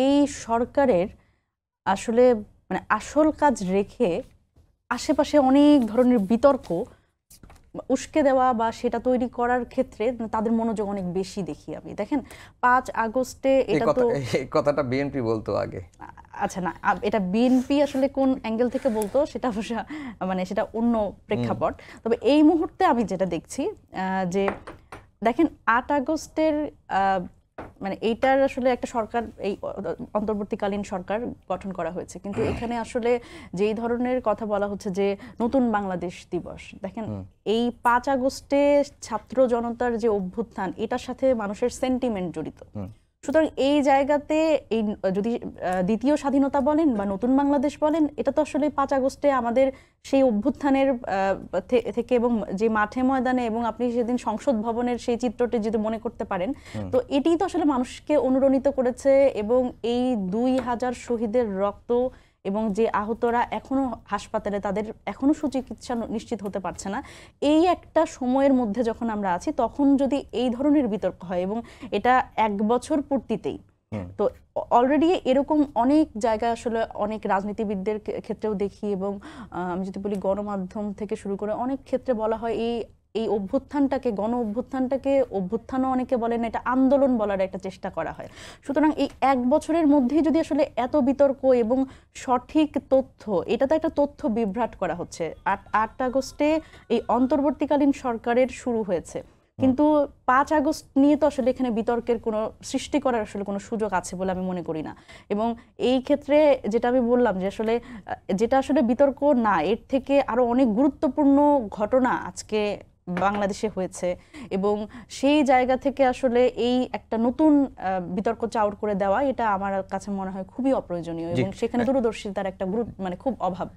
এই সরকারের আসলে মানে আসল কাজ রেখে আশেপাশে অনেক ধরনের বিতর্ক উস্কে দেওয়া বা সেটা তৈরি করার ক্ষেত্রে তাদের মনোযোগ অনেক বেশি দেখি আমি। দেখেন 5 আগস্টে এটা তো এই কথাটা বিএনপি বলতো আগে। আচ্ছা না, এটা বিএনপি আসলে কোন অ্যাঙ্গেল থেকে বলতো সেটা অবশ্য মানে সেটা অন্য প্রেক্ষাপট। তবে এই মুহূর্তে আমি যেটা দেখছি যে দেখেন 8 আগস্টের মানে এইটার আসলে একটা সরকার, এই অন্তর্বর্তীকালীন সরকার গঠন করা হয়েছে, কিন্তু এখানে আসলে যেই ধরনের কথা বলা হচ্ছে যে নতুন বাংলাদেশ দিবস, দেখেন এই 5 আগস্টে ছাত্র জনতার যে অভ্যুত্থান এটার সাথে মানুষের সেন্টিমেন্ট জড়িত। সুতরাং এই জায়গাতে এই যদি দ্বিতীয় স্বাধীনতা বলেন বা নতুন বাংলাদেশ বলেন, এটা তো আসলে 5 আগস্টে আমাদের সেই অভ্যুত্থানের থেকে এবং যে মাঠে ময়দানে এবং আপনি সেদিন সংসদ ভবনের সেই চিত্রটি যদি মনে করতে পারেন, তো এটি তো আসলে মানুষকে অনুরণিত করেছে। এবং এই 2000 শহীদের রক্ত এবং যে আহতরা এখনো হাসপাতালে, তাদের এখনো সুচিকিৎসা নিশ্চিত হতে পারছে না, এই একটা সময়ের মধ্যে যখন আমরা আছি, তখন যদি এই ধরনের বিতর্ক হয় এবং এটা 1 বছর পূর্তিতেই, তো অলরেডি এরকম অনেক জায়গায় আসলে অনেক রাজনীতিবিদদের ক্ষেত্রেও দেখি এবং আমি যদি বলি গণমাধ্যম থেকে শুরু করে অনেক ক্ষেত্রে বলা হয় এই অভ্যুত্থানটাকে, গণ অভ্যুত্থানটাকে অভ্যুত্থানও অনেকে বলেন, এটা আন্দোলন বলার একটা চেষ্টা করা হয়। সুতরাং এই 1 বছরের মধ্যেই যদি আসলে এত বিতর্ক এবং সঠিক তথ্য, এটা তো একটা তথ্য বিভ্রাট করা হচ্ছে। 8 আগস্টে এই অন্তর্বর্তীকালীন সরকারের শুরু হয়েছে, কিন্তু 5 আগস্ট নিয়ে তো আসলে এখানে বিতর্কের কোনো সৃষ্টি করার আসলে কোনো সুযোগ আছে বলে আমি মনে করি না। এবং এই ক্ষেত্রে যেটা আমি বললাম যে আসলে যেটা আসলে বিতর্ক না, এর থেকে আরো অনেক গুরুত্বপূর্ণ ঘটনা আজকে বাংলাদেশে হয়েছে এবং সেই জায়গা থেকে আসলে এই একটা নতুন বিতর্ক চাউর করে দেওয়া, এটা আমার কাছে মনে হয় খুবই অপ্রয়োজনীয় এবং সেখানে দূরদর্শিতার একটা মানে খুব অভাব